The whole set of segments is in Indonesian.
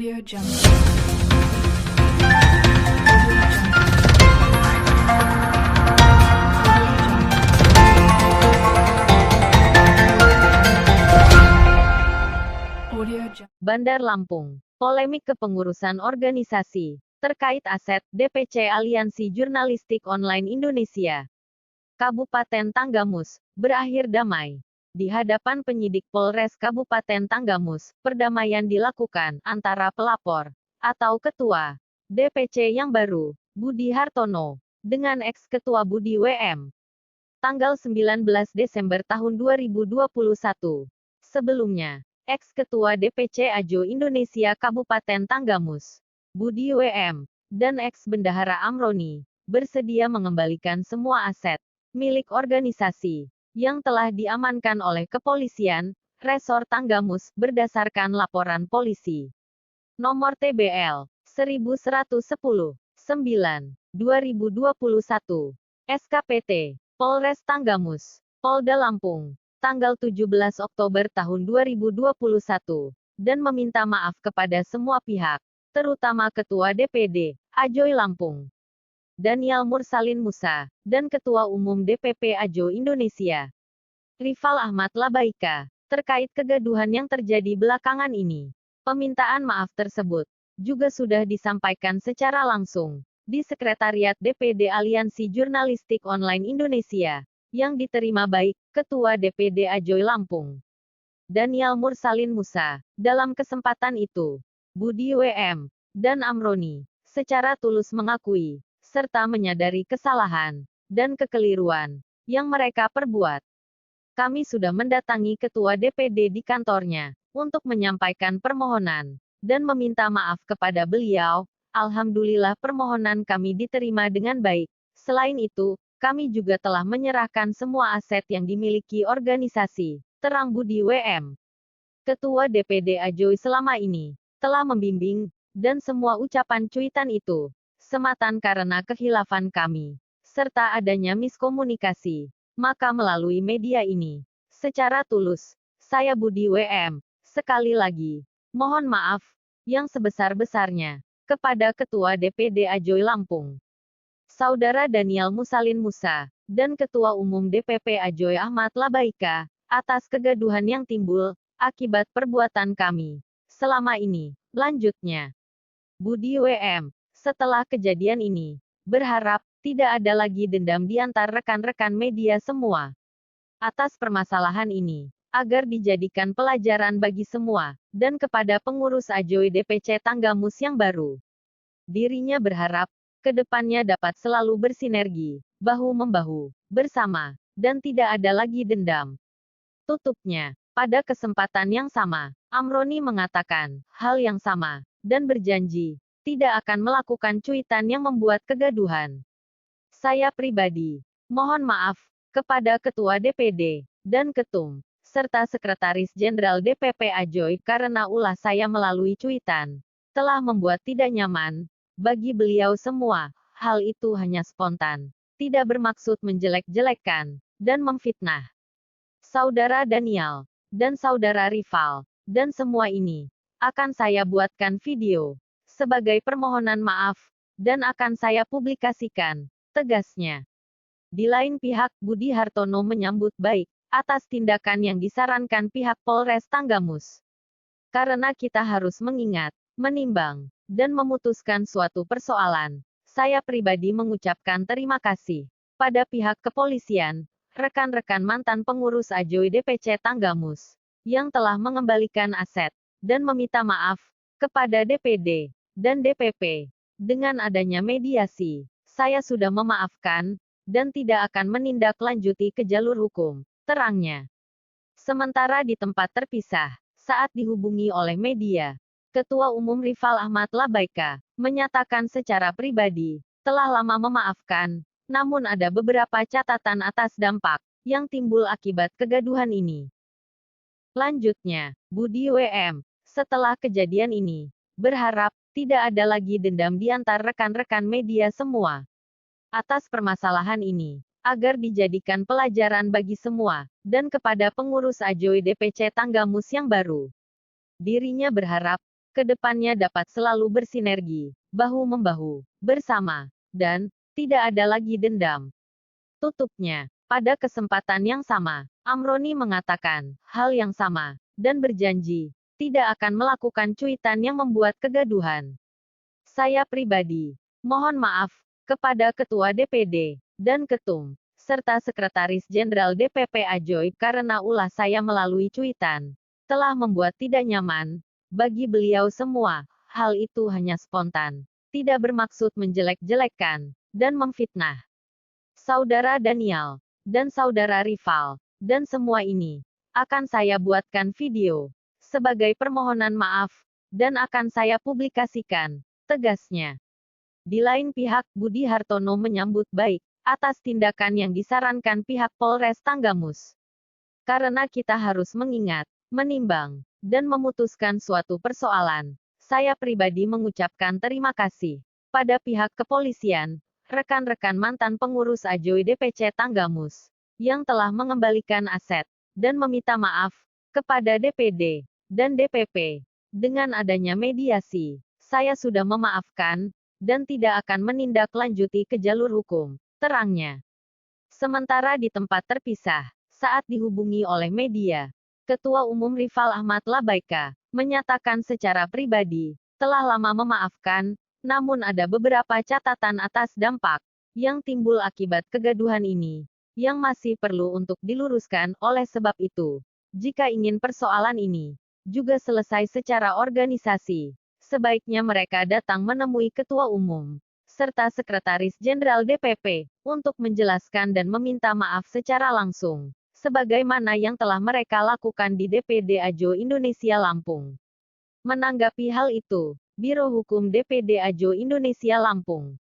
Audio Jungle. Audio Jungle. Bandar Lampung. Polemik kepengurusan organisasi terkait aset DPC Aliansi Jurnalistik Online Indonesia. Kabupaten Tanggamus berakhir damai. Di hadapan penyidik Polres Kabupaten Tanggamus, perdamaian dilakukan antara pelapor atau ketua DPC yang baru, Budi Hartono, dengan ex-ketua Budi WM. Tanggal 19 Desember tahun 2021. Sebelumnya, ex-ketua DPC Ajo Indonesia Kabupaten Tanggamus, Budi WM, dan ex-bendahara Amroni, bersedia mengembalikan semua aset milik organisasi yang telah diamankan oleh kepolisian Resor Tanggamus berdasarkan laporan polisi nomor TBL 1110 9 2021 SKPT Polres Tanggamus Polda Lampung tanggal 17 Oktober tahun 2021 dan meminta maaf kepada semua pihak, terutama Ketua DPD Ajoy Lampung Daniel Mursalin Musa, dan Ketua Umum DPP Ajo Indonesia, Rifal Ahmad Labaika, terkait kegaduhan yang terjadi belakangan ini. Permintaan maaf tersebut juga sudah disampaikan secara langsung di Sekretariat DPD Aliansi Jurnalistik Online Indonesia, yang diterima baik Ketua DPD Ajoy Lampung, Daniel Mursalin Musa. Dalam kesempatan itu, Budi WM dan Amroni secara tulus mengakui serta menyadari kesalahan dan kekeliruan yang mereka perbuat. Kami sudah mendatangi Ketua DPD di kantornya untuk menyampaikan permohonan dan meminta maaf kepada beliau. Alhamdulillah permohonan kami diterima dengan baik. Selain itu, kami juga telah menyerahkan semua aset yang dimiliki organisasi, terang Budi WM. Ketua DPD Ajoy selama ini telah membimbing, dan semua ucapan cuitan itu sematan karena kehilafan kami, serta adanya miskomunikasi. Maka melalui media ini, secara tulus, saya Budi WM, sekali lagi, mohon maaf, yang sebesar-besarnya, kepada Ketua DPD Ajoy Lampung, Saudara Daniel Mursalin Musa, dan Ketua Umum DPP Ajoy Ahmad Labaika, atas kegaduhan yang timbul, akibat perbuatan kami, selama ini. Lanjutnya, Budi WM, setelah kejadian ini, berharap tidak ada lagi dendam di antar rekan-rekan media semua atas permasalahan ini, agar dijadikan pelajaran bagi semua, dan kepada pengurus Ajoy DPC Tanggamus yang baru. Dirinya berharap, kedepannya dapat selalu bersinergi, bahu-membahu, bersama, dan tidak ada lagi dendam. Tutupnya, pada kesempatan yang sama, Amroni mengatakan hal yang sama, dan berjanji tidak akan melakukan cuitan yang membuat kegaduhan. Saya pribadi mohon maaf kepada Ketua DPD dan Ketum, serta Sekretaris Jenderal DPP Ajoy karena ulah saya melalui cuitan telah membuat tidak nyaman bagi beliau semua. Hal itu hanya spontan, tidak bermaksud menjelek-jelekkan dan memfitnah Saudara Daniel dan Saudara Rifal, dan semua ini akan saya buatkan video sebagai permohonan maaf, dan akan saya publikasikan, tegasnya. Di lain pihak, Budi Hartono menyambut baik atas tindakan yang disarankan pihak Polres Tanggamus. Karena kita harus mengingat, menimbang, dan memutuskan suatu persoalan, saya pribadi mengucapkan terima kasih pada pihak kepolisian, rekan-rekan mantan pengurus Ajoy DPC Tanggamus, yang telah mengembalikan aset, dan meminta maaf kepada DPD dan DPP. Dengan adanya mediasi, saya sudah memaafkan, dan tidak akan menindaklanjuti ke jalur hukum, terangnya. Sementara di tempat terpisah, saat dihubungi oleh media, Ketua Umum Rifal Ahmad Labaika menyatakan secara pribadi telah lama memaafkan, namun ada beberapa catatan atas dampak yang timbul akibat kegaduhan ini. Lanjutnya, Budi WM, setelah kejadian ini, berharap tidak ada lagi dendam di antar rekan-rekan media semua atas permasalahan ini, agar dijadikan pelajaran bagi semua, dan kepada pengurus Ajoy DPC Tanggamus yang baru. Dirinya berharap kedepannya dapat selalu bersinergi, bahu-membahu, bersama, dan tidak ada lagi dendam. Tutupnya. Pada kesempatan yang sama, Amroni mengatakan hal yang sama, dan berjanji tidak akan melakukan cuitan yang membuat kegaduhan. Saya pribadi mohon maaf kepada Ketua DPD dan Ketum, serta Sekretaris Jenderal DPP Ajoy karena ulah saya melalui cuitan telah membuat tidak nyaman bagi beliau semua. Hal itu hanya spontan, tidak bermaksud menjelek-jelekkan dan memfitnah Saudara Daniel dan Saudara Rival, dan semua ini akan saya buatkan video sebagai permohonan maaf dan akan saya publikasikan, tegasnya. Di lain pihak, Budi Hartono menyambut baik atas tindakan yang disarankan pihak Polres Tanggamus. Karena kita harus mengingat, menimbang, dan memutuskan suatu persoalan. Saya pribadi mengucapkan terima kasih pada pihak kepolisian, rekan-rekan mantan pengurus Ajoy DPC Tanggamus, yang telah mengembalikan aset, dan meminta maaf kepada DPD dan DPP. Dengan adanya mediasi, saya sudah memaafkan, dan tidak akan menindaklanjuti ke jalur hukum, terangnya. Sementara di tempat terpisah, saat dihubungi oleh media, Ketua Umum Rival Ahmad Labaika menyatakan secara pribadi telah lama memaafkan, namun ada beberapa catatan atas dampak yang timbul akibat kegaduhan ini, yang masih perlu untuk diluruskan. Oleh sebab itu, jika ingin persoalan ini juga selesai secara organisasi, sebaiknya mereka datang menemui Ketua Umum, serta Sekretaris Jenderal DPP, untuk menjelaskan dan meminta maaf secara langsung, sebagaimana yang telah mereka lakukan di DPD Ajo Indonesia Lampung. Menanggapi hal itu, Biro Hukum DPD Ajo Indonesia Lampung,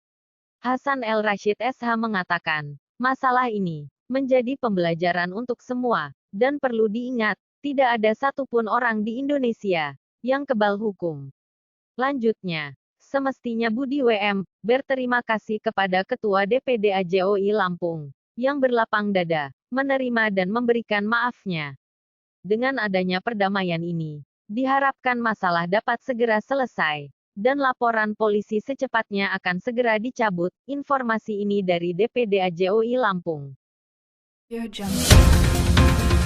Hasan El Rashid SH mengatakan, masalah ini menjadi pembelajaran untuk semua, dan perlu diingat, tidak ada satupun orang di Indonesia yang kebal hukum. Lanjutnya, semestinya Budi WM berterima kasih kepada Ketua DPD AJOI Lampung, yang berlapang dada, menerima dan memberikan maafnya. Dengan adanya perdamaian ini, diharapkan masalah dapat segera selesai, dan laporan polisi secepatnya akan segera dicabut. Informasi ini dari DPD AJOI Lampung. Audio Jungle.